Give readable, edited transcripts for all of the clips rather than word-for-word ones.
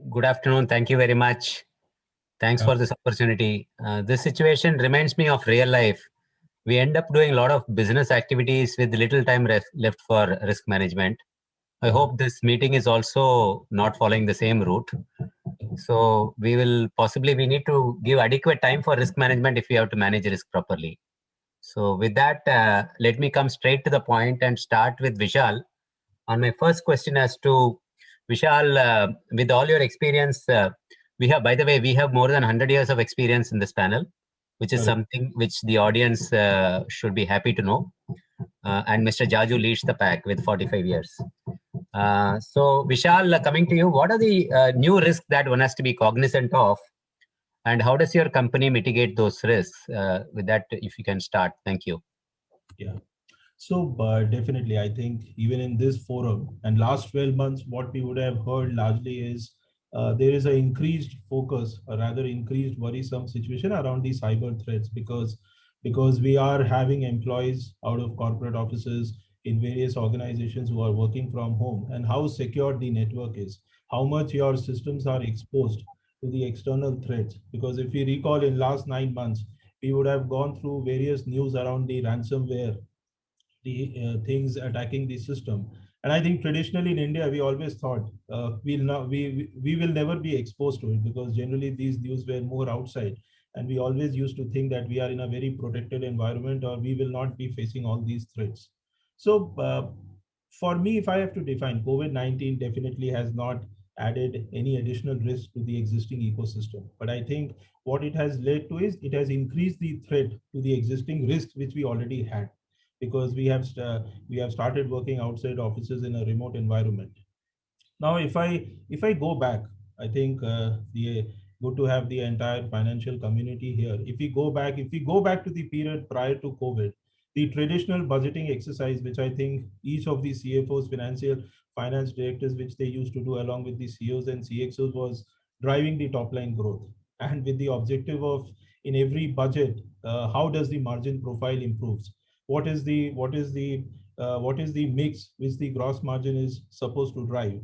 Good afternoon. Thank you very much. Thanks for this opportunity. This situation reminds me of real life. We end up doing a lot of business activities with little time left for risk management. I hope this meeting is also not following the same route. So we need to give adequate time for risk management if we have to manage risk properly. So with that, let me come straight to the point and start with Vishal. On my first question as to Vishal, with all your experience, by the way, we have more than 100 years of experience in this panel, which is something which the audience should be happy to know. And Mr. Jaju leads the pack with 45 years. So Vishal, coming to you, what are the new risks that one has to be cognizant of? And how does your company mitigate those risks? With that, if you can start, thank you. Yeah. So definitely, I think even in this forum and last 12 months, what we would have heard largely is there is an increased focus, or rather increased worrisome situation around the cyber threats because we are having employees out of corporate offices in various organizations who are working from home, and how secure the network is, how much your systems are exposed to the external threats. Because if we recall, in last 9 months, we would have gone through various news around the ransomware, the things attacking the system. And I think traditionally in India, we always thought we will never be exposed to it, because generally these news were more outside, and we always used to think that we are in a very protected environment, or we will not be facing all these threats. So for me, if I have to define, COVID-19 definitely has not added any additional risk to the existing ecosystem. But I think what it has led to is it has increased the threat to the existing risks which we already had, because we have started working outside offices in a remote environment. Now, if I go back, I think the good to have the entire financial community here. If we go back to the period prior to COVID, the traditional budgeting exercise, which I think each of the CFOs, finance directors, which they used to do along with the CEOs and CXOs, was driving the top line growth, and with the objective of, in every budget, how does the margin profile improves? What is the mix which the gross margin is supposed to drive?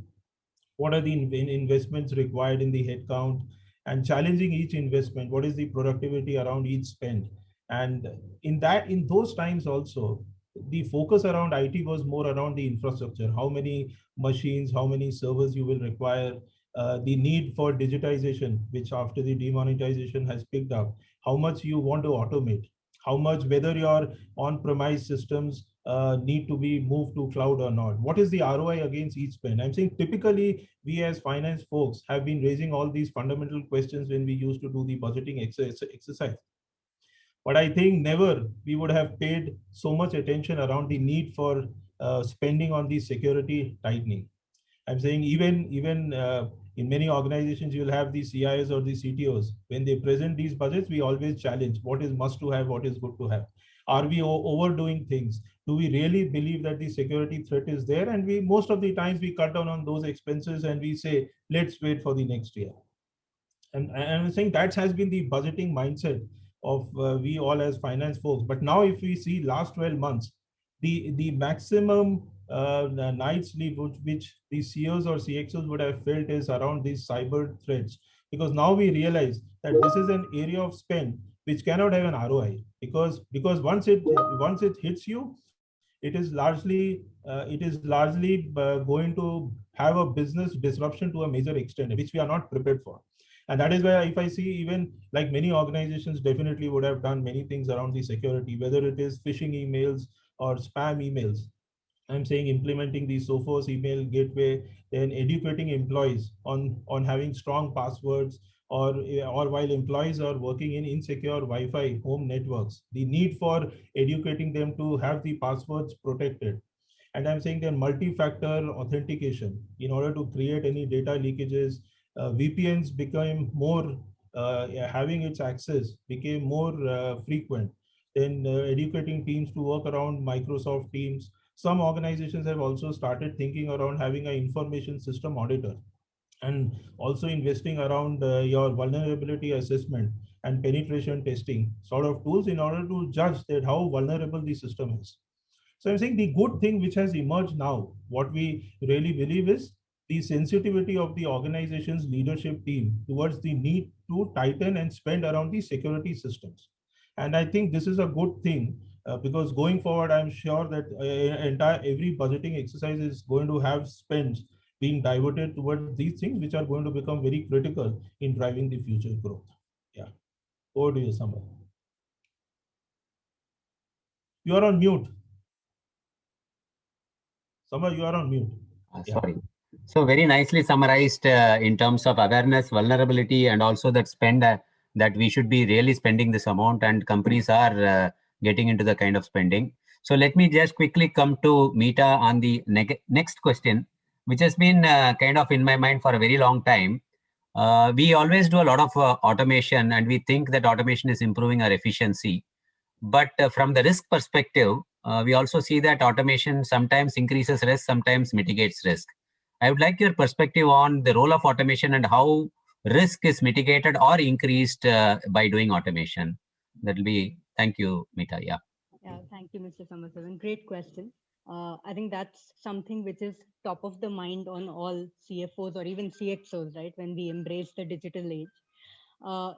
What are the investments required in the headcount, and challenging each investment, what is the productivity around each spend? And in those times also, the focus around IT was more around the infrastructure, how many machines, how many servers you will require, the need for digitization, which after the demonetization has picked up, how much you want to automate, how much, whether your on-premise systems need to be moved to cloud or not, what is the ROI against each spend. I'm saying typically we as finance folks have been raising all these fundamental questions when we used to do the budgeting exercise. But I think never we would have paid so much attention around the need for spending on the security tightening. I'm saying even in many organizations, you'll have the CIOs or the CTOs. When they present these budgets, we always challenge what is must to have, what is good to have. Are we overdoing things? Do we really believe that the security threat is there? And we, most of the times, we cut down on those expenses and we say, let's wait for the next year. And I'm saying that has been the budgeting mindset of we all as finance folks. But now, if we see last 12 months, the maximum night sleep which the CEOs or CXOs would have felt is around these cyber threats, because now we realize that this is an area of spend which cannot have an ROI, because once it hits you, it is largely going to have a business disruption to a major extent, which we are not prepared for. And that is why, if I see, even like many organizations definitely would have done many things around the security, whether it is phishing emails or spam emails. I'm saying implementing the Sophos email gateway, then educating employees on having strong passwords, or while employees are working in insecure Wi-Fi home networks, the need for educating them to have the passwords protected. And I'm saying that multi-factor authentication, in order to create any data leakages, VPNs became more, having its access became more frequent. Then educating teams to work around Microsoft Teams. Some organizations have also started thinking around having an information system auditor, and also investing around your vulnerability assessment and penetration testing sort of tools, in order to judge that how vulnerable the system is. So I'm saying the good thing which has emerged now, what we really believe is the sensitivity of the organization's leadership team towards the need to tighten and spend around the security systems. And I think this is a good thing, because going forward, I'm sure that entire every budgeting exercise is going to have spends being diverted towards these things, which are going to become very critical in driving the future growth. Yeah. Over to you, Samar. You are on mute. Samar, you are on mute. Yeah. Sorry. So very nicely summarized in terms of awareness, vulnerability, and also that spend that we should be really spending this amount, and companies are getting into the kind of spending. So let me just quickly come to Meeta on the next question, which has been kind of in my mind for a very long time. We always do a lot of automation, and we think that automation is improving our efficiency. But from the risk perspective, we also see that automation sometimes increases risk, sometimes mitigates risk. I would like your perspective on the role of automation and how risk is mitigated or increased by doing automation. That will be, thank you, Meeta. Yeah. Yeah, thank you, Mr. Samasavan. Great question. I think that's something which is top of the mind on all CFOs or even CXOs, right? When we embrace the digital age.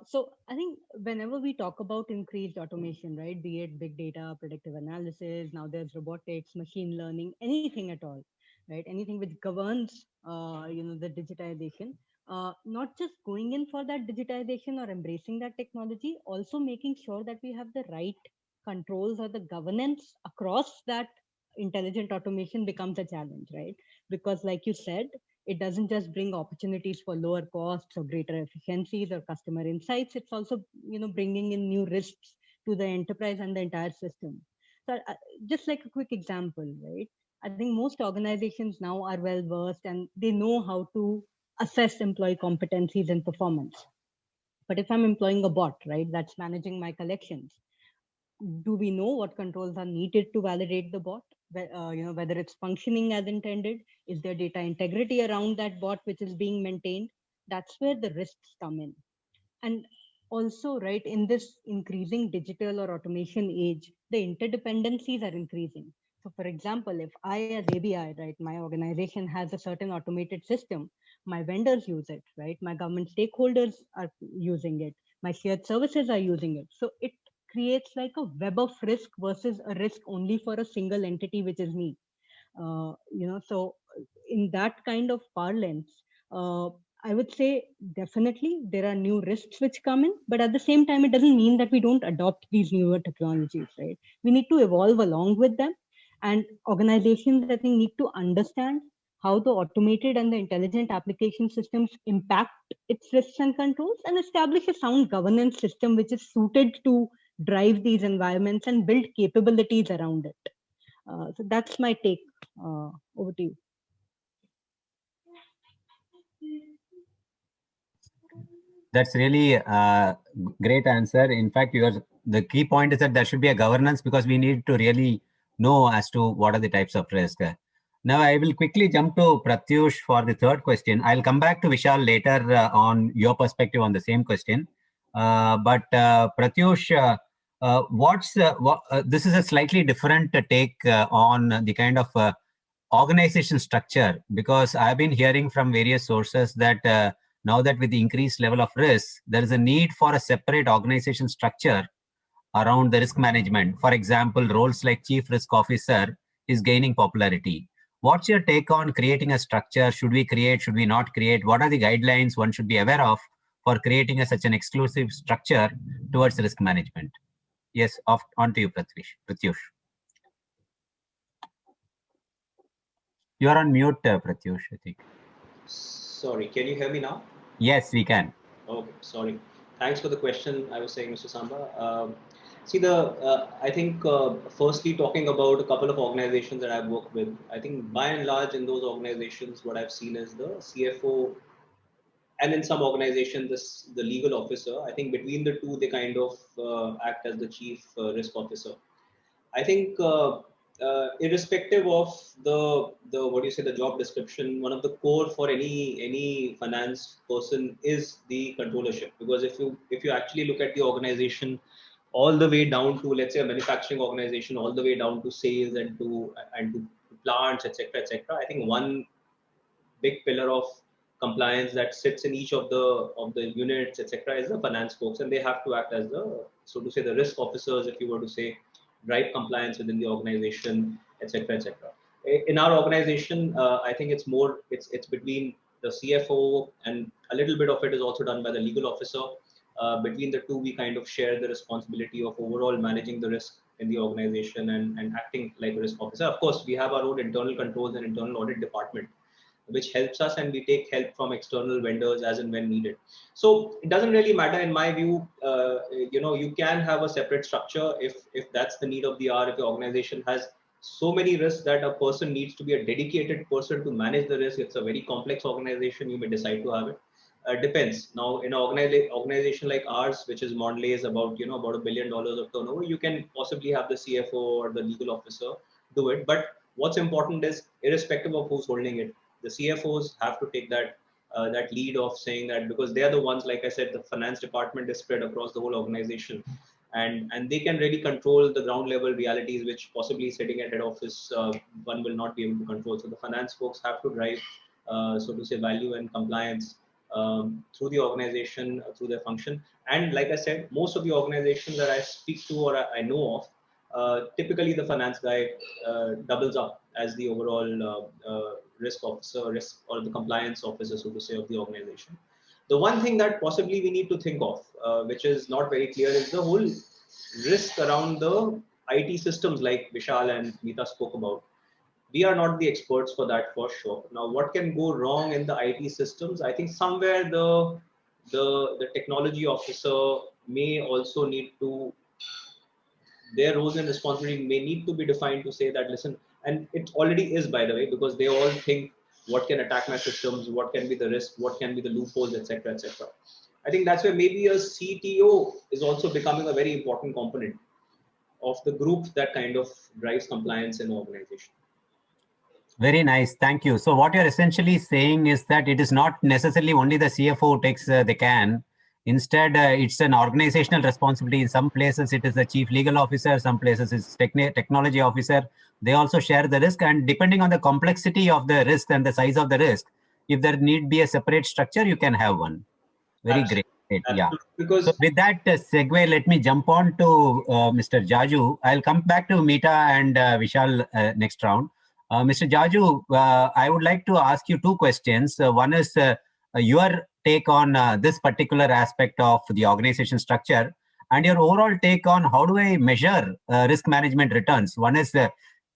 So I think whenever we talk about increased automation, right, be it big data, predictive analysis, now there's robotics, machine learning, anything at all, right? Anything which governs, the digitization. Not just going in for that digitization or embracing that technology, also making sure that we have the right controls or the governance across that intelligent automation becomes a challenge, right? Because like you said, it doesn't just bring opportunities for lower costs or greater efficiencies or customer insights. It's also, bringing in new risks to the enterprise and the entire system. So just like a quick example, right? I think most organizations now are well versed and they know how to assess employee competencies and performance. But if I'm employing a bot, right, that's managing my collections, do we know what controls are needed to validate the bot? Whether it's functioning as intended, is there data integrity around that bot which is being maintained? That's where the risks come in. And also, right, in this increasing digital or automation age, the interdependencies are increasing. So for example, if I as ABI, right, my organization has a certain automated system, my vendors use it, right? My government stakeholders are using it, my shared services are using it. So it creates like a web of risk versus a risk only for a single entity, which is me. So in that kind of parlance, I would say definitely there are new risks which come in, but at the same time, it doesn't mean that we don't adopt these newer technologies, right? We need to evolve along with them. And organizations, I think, need to understand how the automated and the intelligent application systems impact its risks and controls, and establish a sound governance system which is suited to drive these environments and build capabilities around it. So that's my take. Over to you. That's really a great answer. In fact, the key point is that there should be a governance, because we need to really know as to what are the types of risk. Now, I will quickly jump to Pratyush for the third question. I'll come back to Vishal later on your perspective on the same question. But Pratyush, this is a slightly different take on the kind of organization structure, because I've been hearing from various sources that now that with the increased level of risk, there is a need for a separate organization structure around the risk management. For example, roles like chief risk officer is gaining popularity. What's your take on creating a structure? Should we create? Should we not create? What are the guidelines one should be aware of for creating such an exclusive structure towards risk management? Yes, on to you, Pratyush. You are on mute, Pratyush, I think. Sorry, can you hear me now? Yes, we can. Okay, sorry. Thanks for the question. I was saying, Mr. Samba. I think firstly talking about a couple of organizations that I've worked with, I think by and large in those organizations, what I've seen is the CFO, and in some organizations, the legal officer. I think between the two, they kind of act as the chief risk officer. I think irrespective of the what do you say, the job description, one of the core for any finance person is the controllership. Because if you actually look at the organization all the way down to, let's say, a manufacturing organization, all the way down to sales and to plants, etc., etc., I think one big pillar of compliance that sits in each of the units, etc., is the finance folks, and they have to act as the, so to say, the risk officers, if you were to say, drive compliance within the organization, etc., etc. In our organization, I think it's between the CFO, and a little bit of it is also done by the legal officer. Between the two, we kind of share the responsibility of overall managing the risk in the organization and acting like a risk officer. Of course, we have our own internal controls and internal audit department, which helps us, and we take help from external vendors as and when needed. So it doesn't really matter, in my view. You can have a separate structure if that's the need of the hour. If the organization has so many risks that a person needs to be a dedicated person to manage the risk, it's a very complex organization, you may decide to have it. Depends. Now, in an organization like ours, which is Mondelez, about $1 billion of turnover, you can possibly have the CFO or the legal officer do it. But what's important is, irrespective of who's holding it, the CFOs have to take that lead of saying that, because they are the ones, like I said, the finance department is spread across the whole organization, and they can really control the ground level realities, which possibly sitting at head office, one will not be able to control. So the finance folks have to drive, so to say, value and compliance through the organization, through their function. And like I said, most of the organizations that I speak to or I know of, typically the finance guy doubles up as the overall risk officer, or the compliance officer, so to say, of the organization. The one thing that possibly we need to think of, which is not very clear, is the whole risk around the IT systems, like Vishal and Meeta spoke about. We are not the experts for that, for sure. Now, what can go wrong in the IT systems? I think somewhere the technology officer may also need to, their roles and responsibility may need to be defined to say that, listen, and it already is, by the way, because they all think, what can attack my systems, what can be the risk, what can be the loopholes, etc., etc. I think that's where maybe a CTO is also becoming a very important component of the group that kind of drives compliance in an organization. Very nice. Thank you. So what you're essentially saying is that it is not necessarily only the CFO who takes the can. Instead, it's an organizational responsibility. In some places, it is the chief legal officer. Some places, it's technology officer. They also share the risk. And depending on the complexity of the risk and the size of the risk, if there need be a separate structure, you can have one. Very great. Yeah. Because so with that segue, let me jump on to Mr. Jaju. I'll come back to Meeta and Vishal next round. Mr. Jaju, I would like to ask you two questions. One is your take on this particular aspect of the organization structure, and your overall take on how do I measure risk management returns. One is,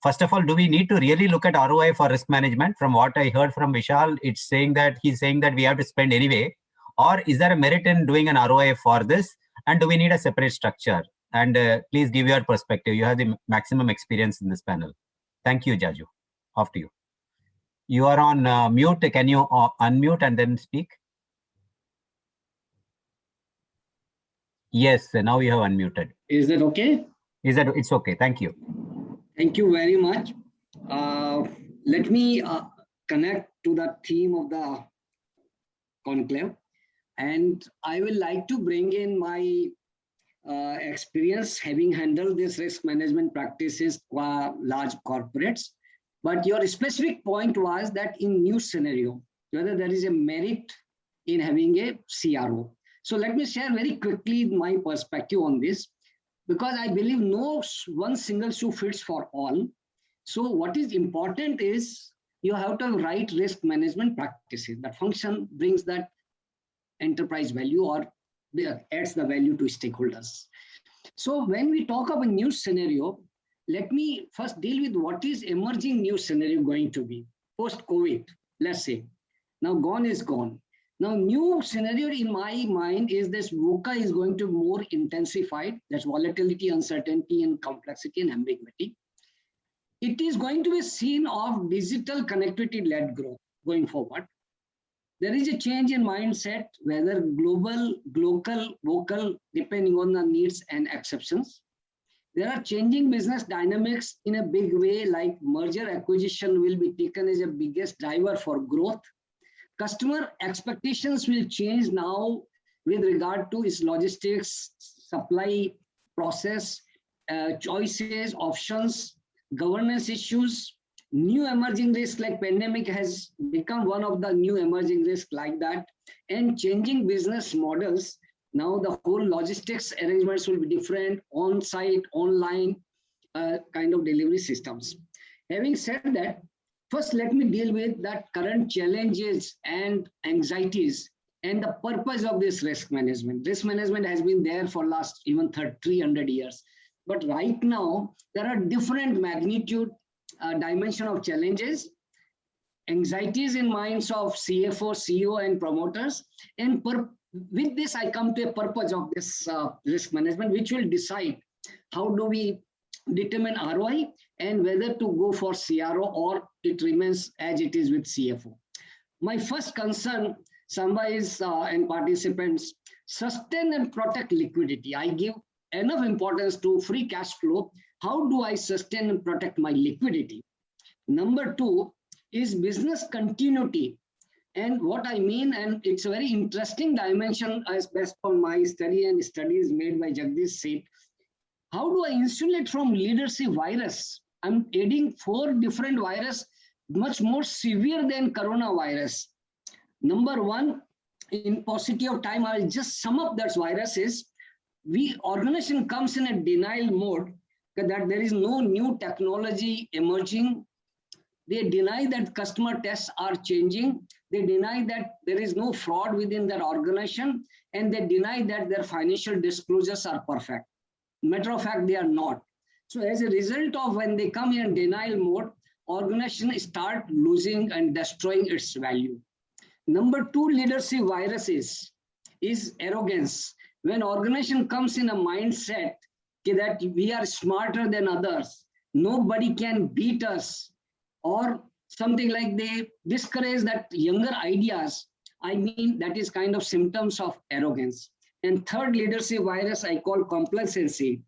first of all, do we need to really look at ROI for risk management? From what I heard from Vishal, he's saying that we have to spend anyway. Or is there a merit in doing an ROI for this? And do we need a separate structure? And please give your perspective. You have the maximum experience in this panel. Thank you, Jaju. Off to you. You are on mute. Can you unmute and then speak? Yes, now you have unmuted. Is that okay? It's okay? Thank you. Thank you very much. Let me connect to the theme of the conclave, and I will like to bring in my experience having handled this risk management practices for large corporates. But your specific point was that in new scenario, whether there is a merit in having a CRO. So let me share very quickly my perspective on this, because I believe no one single shoe fits for all. So what is important is you have to write risk management practices. That function brings that enterprise value or adds the value to stakeholders. So when we talk of a new scenario, let me first deal with what is emerging new scenario going to be post-COVID, let's say. Now gone is gone. Now new scenario in my mind is this VUCA is going to be more intensified. That's volatility, uncertainty, and complexity and ambiguity. It is going to be a scene of digital connectivity-led growth going forward. There is a change in mindset, whether global, local, local, depending on the needs and exceptions. There are changing business dynamics in a big way, like merger acquisition will be taken as a biggest driver for growth. Customer expectations will change now with regard to its logistics, supply process, choices, options, governance issues, New emerging risks like pandemic has become one of the new emerging risks like that, and changing business models. Now the whole logistics arrangements will be different, on-site, online kind of delivery systems. Having said that, first let me deal with that current challenges and anxieties and the purpose of this risk management. Risk management has been there for last even 300 years. But right now, there are different magnitude, dimension of challenges, anxieties in minds of CFO, CEO, and promoters. And with this, I come to a purpose of this risk management, which will decide how do we determine ROI and whether to go for CRO or it remains as it is with CFO. My first concern, Samba, is and participants, sustain and protect liquidity. I give enough importance to free cash flow. How do I sustain and protect my liquidity? Number two is business continuity. And what I mean, and it's a very interesting dimension as best on my study and studies made by Jagdish Seth. How do I insulate from leadership virus? I'm adding 4 different viruses, much more severe than coronavirus. Number one, in paucity of time, I'll just sum up that viruses. Organization comes in a denial mode that there is no new technology emerging. They deny that customer tests are changing. They deny that there is no fraud within their organization, and they deny that their financial disclosures are perfect. Matter of fact, they are not. So as a result of when they come in denial mode, organization start losing and destroying its value. Number two leadership viruses is arrogance. When organization comes in a mindset that we are smarter than others, nobody can beat us, or something like they discourage that younger ideas, I mean, that is kind of symptoms of arrogance. And third leadership virus I call complacency.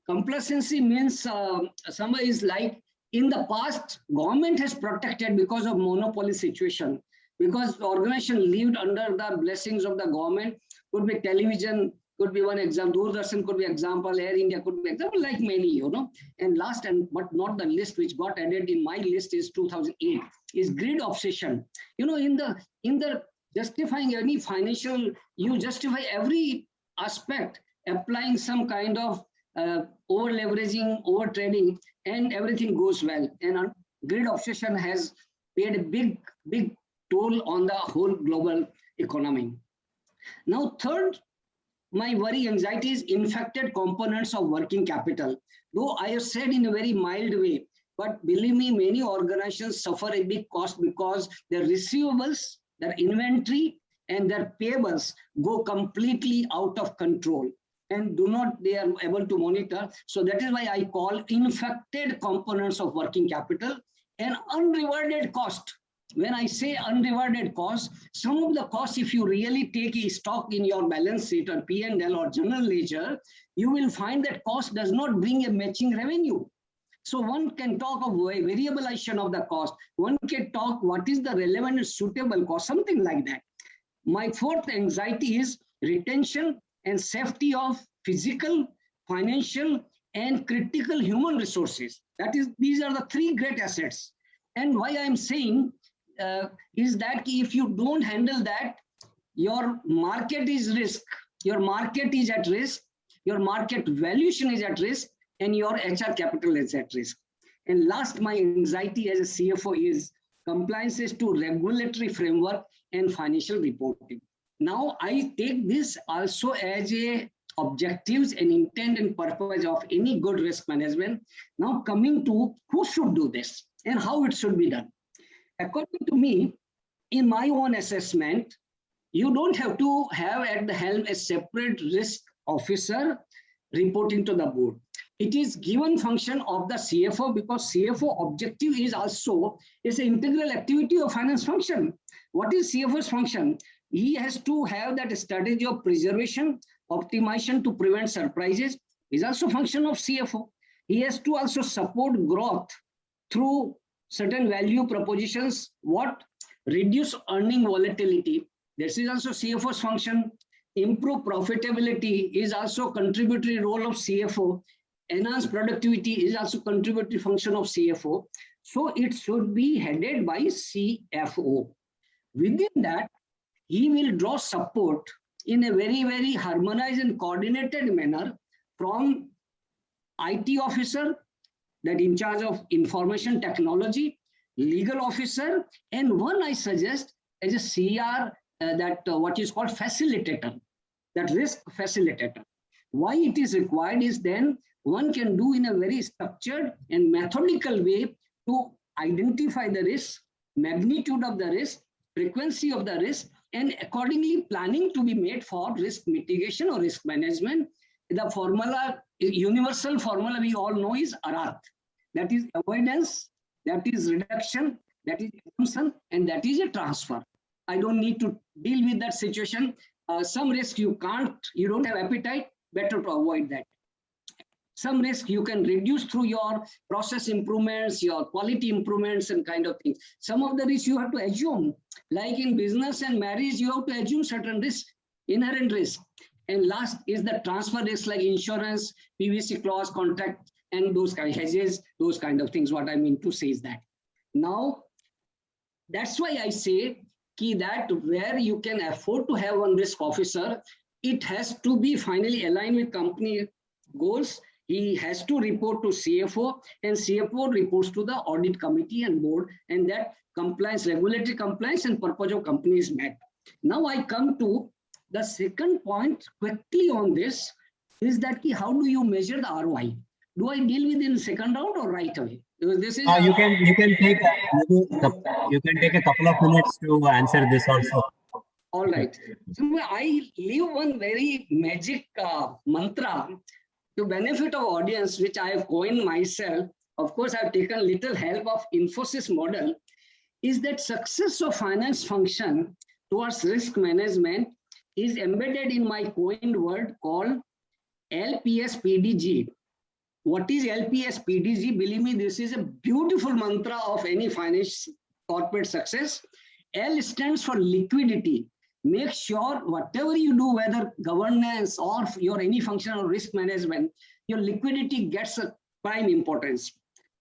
Complacency means somebody is like, in the past, government has protected because of monopoly situation, because the organization lived under the blessings of the government. Could be television, could be one example, Doordarshan could be example, Air India could be example, like many, you know. And last and but not the list which got added in my list is 2008, is greed obsession. You know, in the justifying any financial, you justify every aspect, applying some kind of over leveraging, over trading, and everything goes well. And greed obsession has paid a big toll on the whole global economy. Now, third, my worry, anxiety is infected components of working capital. Though I have said in a very mild way, but believe me, many organizations suffer a big cost because their receivables, their inventory, and their payables go completely out of control and they are able to monitor. So that is why I call infected components of working capital and unrewarded cost. When I say unrewarded cost, some of the costs, if you really take a stock in your balance sheet or P&L or general ledger, you will find that cost does not bring a matching revenue. So one can talk of variabilization of the cost. One can talk what is the relevant and suitable cost, something like that. My fourth anxiety is retention and safety of physical, financial, and critical human resources. That is, these are the 3 great assets. And why I'm saying is that if you don't handle that, your market is risk, your market is at risk, your market valuation is at risk, and your HR capital is at risk. And last, my anxiety as a CFO is compliances to regulatory framework and financial reporting. Now, I take this also as a objectives and intent and purpose of any good risk management. Now, coming to who should do this and how it should be done. According to me, in my own assessment, you don't have to have at the helm a separate risk officer reporting to the board. It is given function of the CFO because CFO objective is also an integral activity of finance function. What is CFO's function? He has to have that strategy of preservation, optimization to prevent surprises. Is also function of CFO. He has to also support growth through certain value propositions. What? Reduce earning volatility. This is also CFO's function. Improve profitability is also contributory role of CFO. Enhance productivity is also contributory function of CFO. So it should be headed by CFO. Within that, he will draw support in a very, very harmonized and coordinated manner from IT officer, that in charge of information technology, legal officer, and one I suggest as a CR, what is called facilitator, that risk facilitator. Why it is required is then one can do in a very structured and methodical way to identify the risk, magnitude of the risk, frequency of the risk, and accordingly planning to be made for risk mitigation or risk management. The formula, universal formula we all know is ARAT. That is avoidance, that is reduction, that is assumption, and that is a transfer. I don't need to deal with that situation. Some risk you don't have appetite, better to avoid that. Some risk you can reduce through your process improvements, your quality improvements, and kind of things. Some of the risks you have to assume, like in business and marriage, you have to assume certain risks, inherent risk. And last is the transfer risk, like insurance, PVC clause, contract, and those kind of hedges, those kind of things. What I mean to say is that. Now, that's why I say that where you can afford to have one risk officer, it has to be finally aligned with company goals. He has to report to CFO, and CFO reports to the audit committee and board, and that compliance, regulatory compliance and purpose of company is met. Now I come to the second point quickly on this, is that how do you measure the ROI? Do I deal with in second round or right away? Because this is you can take a couple of minutes to answer this also. All right. So I leave one very magic mantra to benefit of audience, which I have coined myself. Of course, I've taken little help of Infosys model, is that success of finance function towards risk management is embedded in my coined word called LPS-PDG. What is LPS-PDG? Believe me, this is a beautiful mantra of any finance corporate success. L stands for liquidity. Make sure whatever you do, whether governance or your any function or risk management, your liquidity gets a prime importance.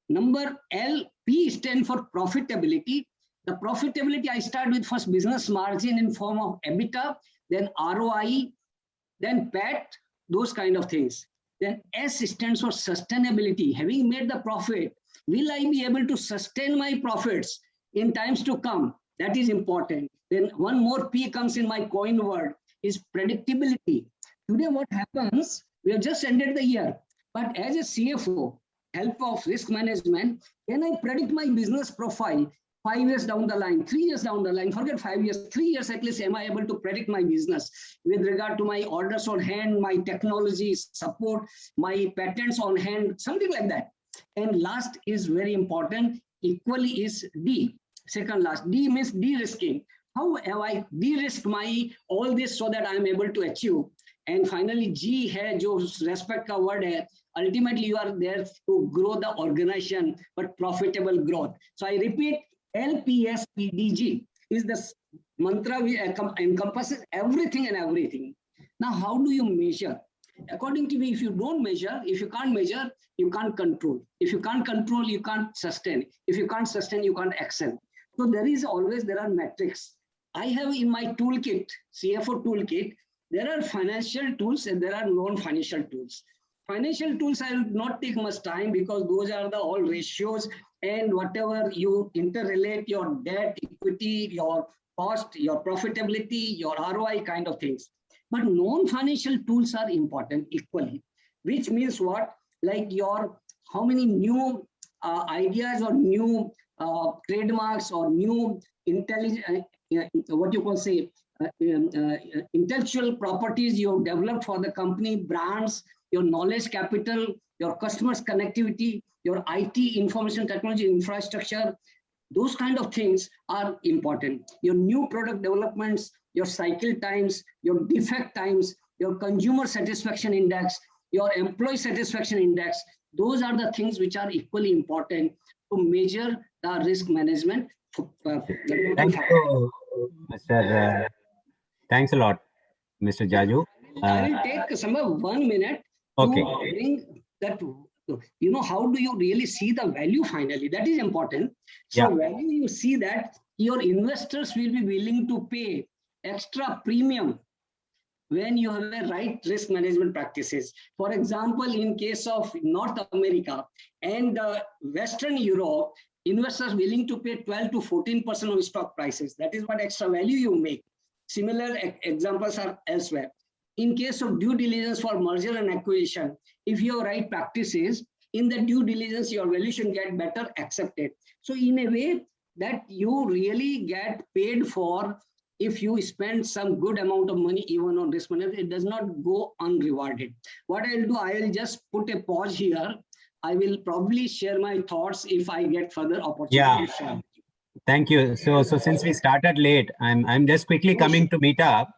Number L, P stands for profitability. The profitability, I start with first business margin in form of EBITDA, then ROI, then PAT, those kind of things. Then S stands for sustainability. Having made the profit, will I be able to sustain my profits in times to come? That is important. Then one more P comes in my coin word, is predictability. Today what happens, we have just ended the year, but as a CFO, help of risk management, can I predict my business profile 5 years down the line, 3 years down the line, forget 5 years, 3 years at least, am I able to predict my business with regard to my orders on hand, my technology support, my patents on hand, something like that. And last is very important, equally is D, second last. D means de-risking. How have I de-risked my all this so that I am able to achieve? And finally, G hai, jo respect ka word hai, ultimately you are there to grow the organization, but profitable growth. So I repeat, LPS-PDG is the mantra which encompasses everything and everything. Now, how do you measure? According to me, if you don't measure, if you can't measure, you can't control. If you can't control, you can't sustain. If you can't sustain, you can't excel. So there are metrics. I have in my toolkit, CFO toolkit, there are financial tools and there are non-financial tools. Financial tools, I will not take much time because those are the all ratios and whatever you interrelate your debt, equity, your cost, your profitability, your ROI kind of things. But non-financial tools are important equally, which means what? Like your, how many new ideas or new trademarks or new intelligent, what you can say, intellectual properties you have developed for the company, brands, your knowledge capital, your customers connectivity, your IT information technology infrastructure, those kind of things are important. Your new product developments, your cycle times, your defect times, your consumer satisfaction index, your employee satisfaction index, those are the things which are equally important to measure the risk management. Thank you, Mr. Thanks a lot, Mr. Jaju. I will take some 1 minute to bring that So, how do you really see the value finally? That is important. So Yeah. value, you see that your investors will be willing to pay extra premium when you have a right risk management practices. For example, in case of North America and Western Europe, investors willing to pay 12 to 14% of stock prices. That is what extra value you make. Similar examples are elsewhere. In case of due diligence for merger and acquisition, if you have right practices, in the due diligence, your valuation get better accepted. So in a way that you really get paid for, if you spend some good amount of money even on risk management, it does not go unrewarded. What I'll do, I will just put a pause here. I will probably share my thoughts if I get further opportunity. Yeah. To share. Thank you. So since we started late, I'm just quickly coming to meet up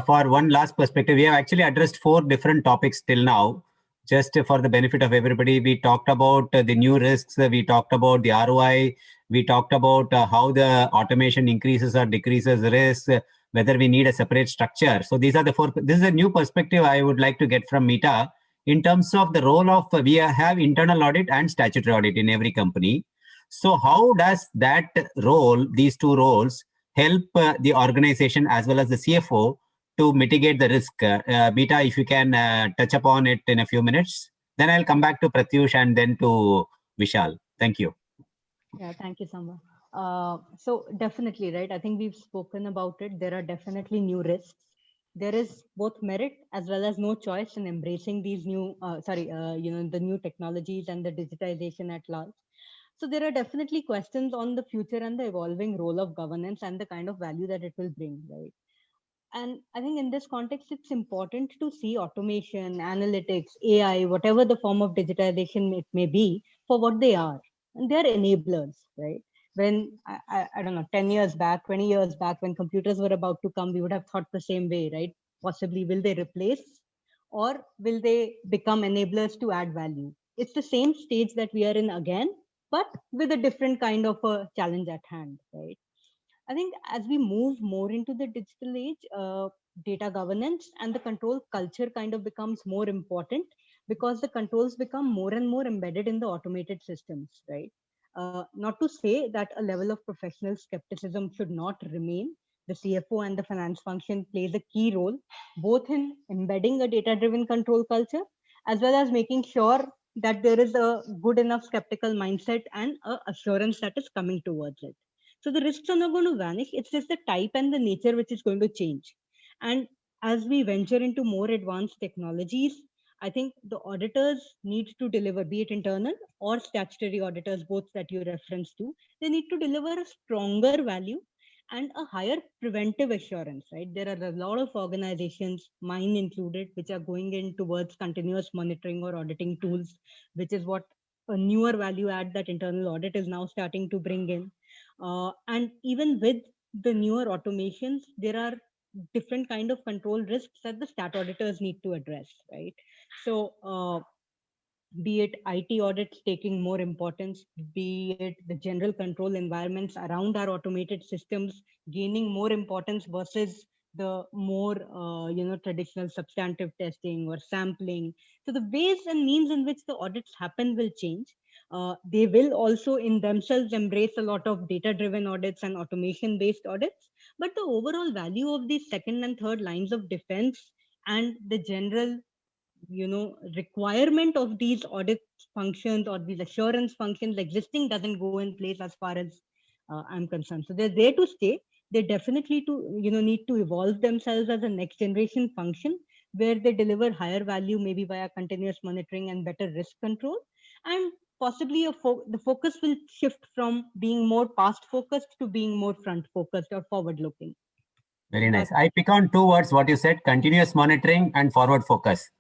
for one last perspective. We have actually addressed 4 different topics till now. Just for the benefit of everybody, we talked about the new risks. We talked about the ROI. We talked about how the automation increases or decreases risk, whether we need a separate structure. So these are the 4. This is a new perspective I would like to get from Meeta in terms of the role of, we have internal audit and statutory audit in every company. So how does that role, these 2 roles, help the organization as well as the CFO to mitigate the risk? Meeta, if you can touch upon it in a few minutes, then I'll come back to Pratyush and then to Vishal. Thank you. Yeah, thank you, Samba. So definitely, right? I think we've spoken about it. There are definitely new risks. There is both merit as well as no choice in embracing these new, the new technologies and the digitization at large. So there are definitely questions on the future and the evolving role of governance and the kind of value that it will bring, right? And I think in this context, it's important to see automation, analytics, AI, whatever the form of digitization it may be, for what they are. And they're enablers, right? When, I don't know, 10 years back, 20 years back, when computers were about to come, we would have thought the same way, right? Possibly, will they replace or will they become enablers to add value? It's the same stage that we are in again, but with a different kind of a challenge at hand, right? I think as we move more into the digital age, data governance and the control culture kind of becomes more important because the controls become more and more embedded in the automated systems, right? Not to say that a level of professional skepticism should not remain. The CFO and the finance function plays a key role, both in embedding a data-driven control culture, as well as making sure that there is a good enough skeptical mindset and assurance that is coming towards it. So the risks are not going to vanish. It's just the type and the nature which is going to change. And as we venture into more advanced technologies, I think the auditors need to deliver, be it internal or statutory auditors, both that you reference to, they need to deliver a stronger value and a higher preventive assurance, right? There are a lot of organizations, mine included, which are going in towards continuous monitoring or auditing tools, which is what a newer value add that internal audit is now starting to bring in. And even with the newer automations, there are different kind of control risks that the stat auditors need to address, right? So be it IT audits taking more importance, be it the general control environments around our automated systems gaining more importance versus the more traditional substantive testing or sampling. So the ways and means in which the audits happen will change. They will also in themselves embrace a lot of data-driven audits and automation-based audits, but the overall value of these second and third lines of defense and the general requirement of these audit functions or these assurance functions existing doesn't go in place as far as I'm concerned. So they're there to stay. They definitely need to evolve themselves as a next generation function where they deliver higher value, maybe via continuous monitoring and better risk control. And possibly the focus will shift from being more past focused to being more front focused or forward looking. Very nice. I pick on 2 words, what you said, continuous monitoring and forward focus.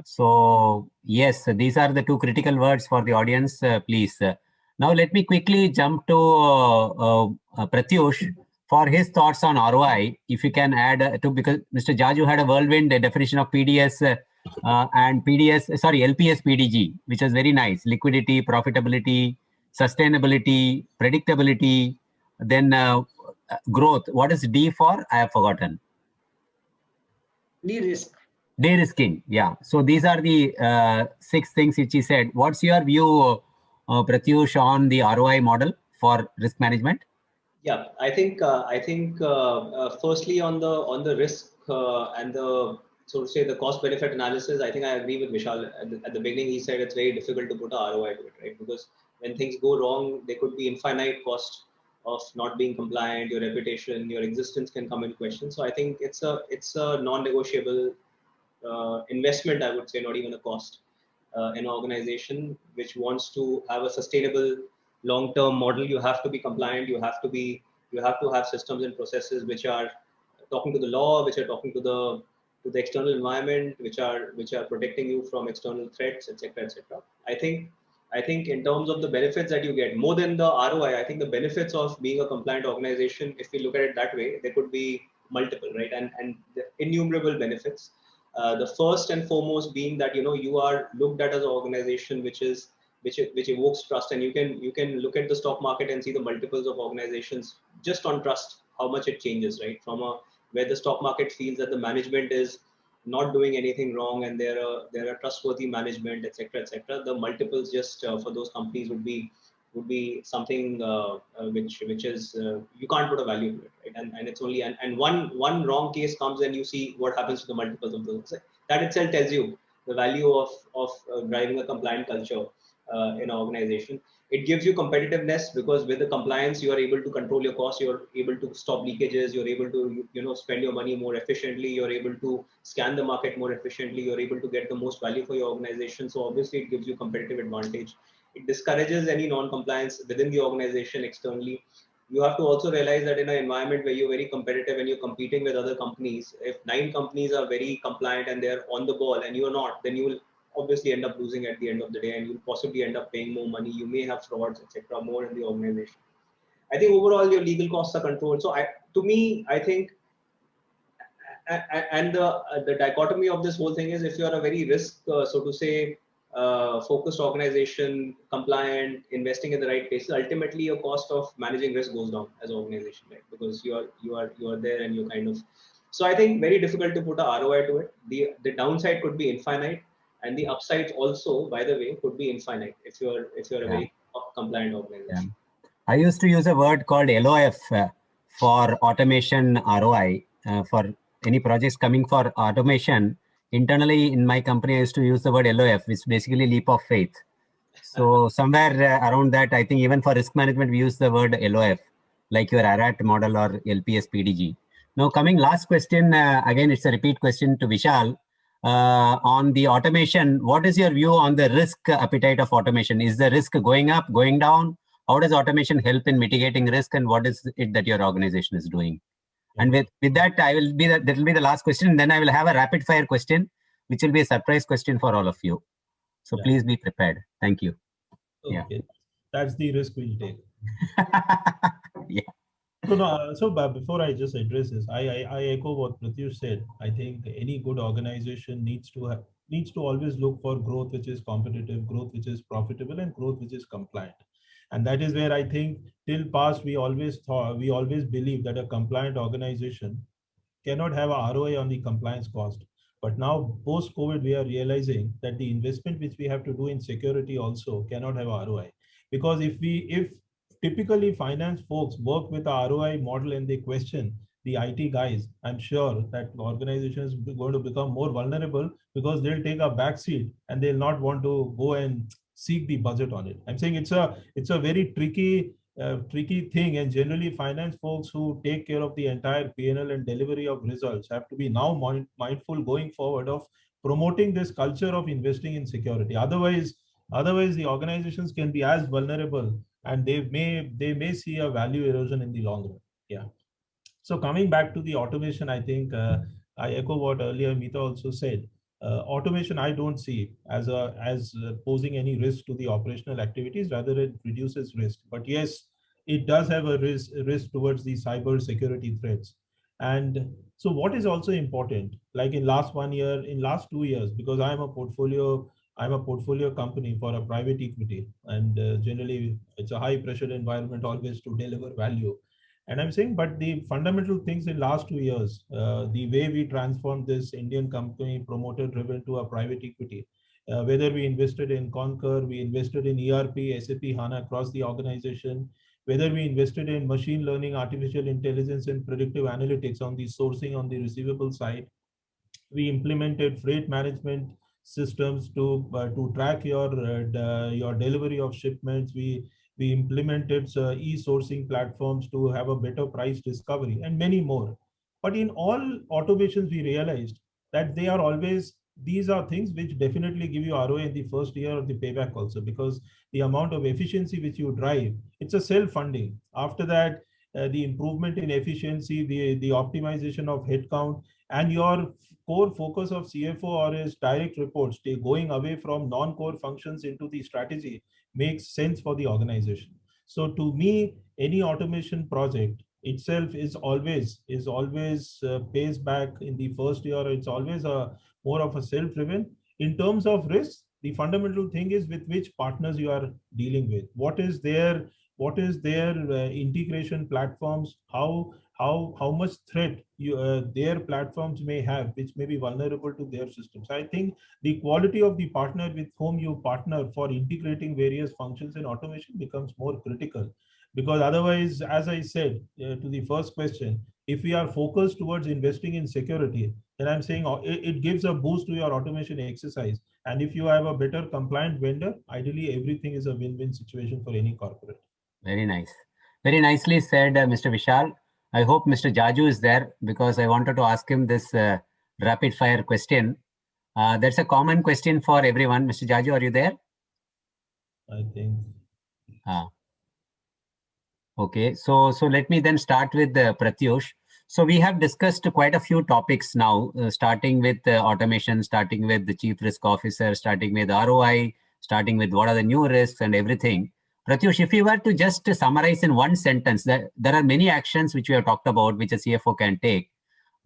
So yes, these are the 2 critical words for the audience, please. Now let me quickly jump to Pratyush for his thoughts on ROI. If you can add to, because Mr. Jaju had a whirlwind definition of PDS and LPS PDG, which is very nice. Liquidity, profitability, sustainability, predictability, then growth. What is D for? I have forgotten. De-risk. De-risking, yeah. So these are the 6 things which he said. What's your view, Pratyush, on the ROI model for risk management? Yeah, I think firstly on the risk and the, so to say, the cost benefit analysis, I think I agree with Vishal. At the beginning, he said it's very difficult to put a ROI to it, right? Because when things go wrong, there could be infinite cost of not being compliant. Your reputation, your existence can come in question. So I think it's a non-negotiable investment, I would say, not even a cost, in an organization which wants to have a sustainable long-term model. You have to be compliant. You have to have systems and processes which are talking to the law, which are talking to the external environment, which are protecting you from external threats, etc., etc. I think in terms of the benefits that you get, more than the ROI, I think the benefits of being a compliant organization, if we look at it that way, there could be multiple, right? And the innumerable benefits. The first and foremost being that you are looked at as an organization which evokes trust, and you can look at the stock market and see the multiples of organizations just on trust, how much it changes, right? From a where the stock market feels that the management is not doing anything wrong and they're a trustworthy management, etc., etc. The multiples just for those companies would be something which is you can't put a value to it, right? And it's only and one wrong case comes and you see what happens to the multiples of those. That itself tells you the value of driving a compliant culture in an organization. It gives you competitiveness because with the compliance you are able to control your costs, you're able to stop leakages, you're able to spend your money more efficiently, you're able to scan the market more efficiently, you're able to get the most value for your organization. So obviously it gives you competitive advantage. It discourages any non-compliance within the organization externally. You have to also realize that in an environment where you're very competitive and you're competing with other companies, if 9 companies are very compliant and they're on the ball and you're not, then you will obviously end up losing at the end of the day, and you'll possibly end up paying more money. You may have frauds, etc., more in the organization. I think overall your legal costs are controlled. So to me, I think, and the dichotomy of this whole thing is, if you are a very risk, so to say, focused organization, compliant, investing in the right places, ultimately your cost of managing risk goes down as an organization, right? Because you are there and you kind of. So I think very difficult to put a ROI to it. The downside could be infinite, and the upsides also, by the way, could be infinite if you're a very compliant organization. Yeah. I used to use a word called LOF for automation ROI for any projects coming for automation. Internally in my company, I used to use the word LOF, which is basically leap of faith. So somewhere around that, I think even for risk management, we use the word LOF, like your ARAT model or LPS PDG. Now coming last question, again, it's a repeat question to Vishal. On the automation, what is your view on the risk appetite of automation? Is the risk going up, going down? How does automation help in mitigating risk, and what is it that your organization is doing? And with that, that will be the last question. And then I will have a rapid fire question, which will be a surprise question for all of you. So please be prepared. Thank you. Okay. Yeah. That's the risk we'll take. Yeah. So before I just address this, I echo what Pratyush said. I think any good organization needs to always look for growth which is competitive, growth which is profitable, and growth which is compliant. And that is where I think till past we always believed that a compliant organization cannot have a ROI on the compliance cost. But now post-COVID, we are realizing that the investment which we have to do in security also cannot have a ROI. Because if typically finance folks work with a ROI model and they question the IT guys, I'm sure that organizations are going to become more vulnerable because they'll take a backseat and they'll not want to go and seek the budget on it. I'm saying it's a very tricky thing, and generally finance folks who take care of the entire P&L and delivery of results have to be now mindful going forward of promoting this culture of investing in security. Otherwise the organizations can be as vulnerable, and they may see a value erosion in the long run. Yeah. So coming back to the automation, I think I echo what earlier Meeta also said. Automation, I don't see as posing any risk to the operational activities. Rather, it reduces risk. But yes, it does have a risk towards the cyber security threats. And so, what is also important, like in last 1 year, in last 2 years, because I'm a portfolio company for a private equity, and generally it's a high pressure environment always to deliver value. And I'm saying, but the fundamental things in last 2 years, the way we transformed this Indian company, promoter driven to a private equity, whether we invested in Concur, we invested in ERP, SAP HANA across the organization, whether we invested in machine learning, artificial intelligence, and predictive analytics on the sourcing, on the receivable side. We implemented freight management systems to track your delivery of shipments. We implemented e-sourcing platforms to have a better price discovery and many more. But in all automations, we realized that they are always, these are things which definitely give you ROI in the first year of the payback also, because the amount of efficiency which you drive, it's a self-funding. After that, the improvement in efficiency, the optimization of headcount, and your core focus of CFO or his direct reports, going away from non-core functions into the strategy, makes sense for the organization. So to me, any automation project itself is always pays back in the first year. It's always a more of a self-driven. In terms of risk, the fundamental thing is with which partners you are dealing with. What is their integration platforms? How much threat their platforms may have, which may be vulnerable to their systems. I think the quality of the partner with whom you partner for integrating various functions in automation becomes more critical, because otherwise, as I said to the first question, if we are focused towards investing in security, then I'm saying it gives a boost to your automation exercise. And if you have a better compliant vendor, ideally everything is a win-win situation for any corporate. Very nice. Very nicely said, Mr. Vishal. I hope Mr. Jaju is there, because I wanted to ask him this rapid fire question. That's a common question for everyone. Mr. Jaju, are you there? I think. Okay, so let me then start with Pratyush. So we have discussed quite a few topics now, starting with automation, starting with the chief risk officer, starting with ROI, starting with what are the new risks and everything. Pratyush, if you were to just summarize in one sentence, that there are many actions which we have talked about, which a CFO can take.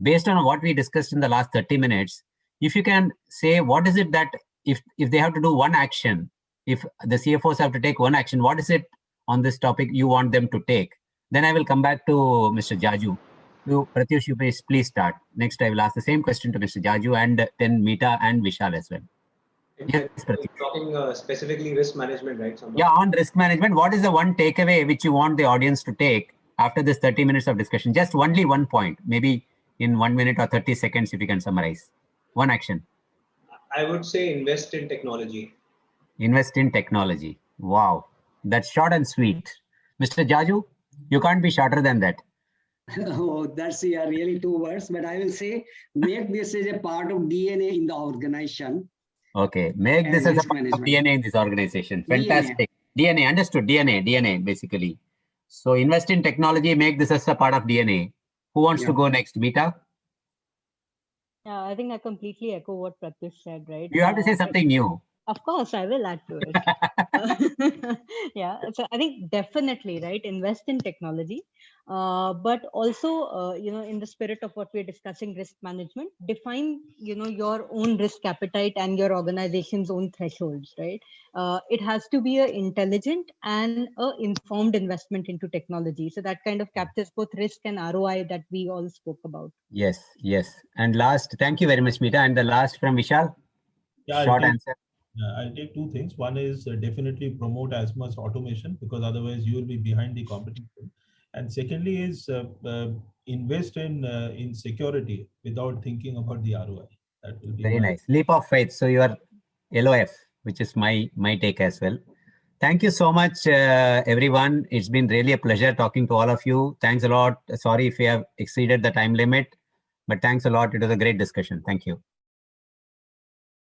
Based on what we discussed in the last 30 minutes, if you can say, what is it that if they have to do one action, if the CFOs have to take one action, what is it on this topic you want them to take? Then I will come back to Mr. Jaju. Pratyush, you please start. Next, I will ask the same question to Mr. Jaju and then Meeta and Vishal as well. Yes, talking specifically risk management, right? Sambha? Yeah, on risk management, what is the one takeaway which you want the audience to take after this 30 minutes of discussion? Just only one point, maybe in 1 minute or 30 seconds, if you can summarize. One action. I would say invest in technology. Invest in technology. Wow, that's short and sweet. Mr. Jaju, you can't be shorter than that. Oh, that's really 2 words, but I will say make this as a part of DNA in the organization. Okay, make this as a part of DNA in this organization. Fantastic. DNA, understood. DNA basically. So invest in technology, make this as a part of DNA. Who wants to go next, Meeta? Yeah, I think I completely echo what Pratyush said, right? You have to say something new. Of course, I will add to it. Yeah, so I think definitely, right, invest in technology, but also, in the spirit of what we're discussing, risk management, define, your own risk appetite and your organization's own thresholds, right? It has to be an intelligent and informed investment into technology. So that kind of captures both risk and ROI that we all spoke about. Yes. And last, thank you very much, Meeta. And the last from Vishal. Yeah, short answer. I'll take 2 things. One is definitely promote as much automation, because otherwise you will be behind the competition. And secondly is invest in security without thinking about the ROI. That will be very nice. Leap of faith. So you are LOF, which is my take as well. Thank you so much, everyone. It's been really a pleasure talking to all of you. Thanks a lot. Sorry if we have exceeded the time limit, but thanks a lot. It was a great discussion. Thank you.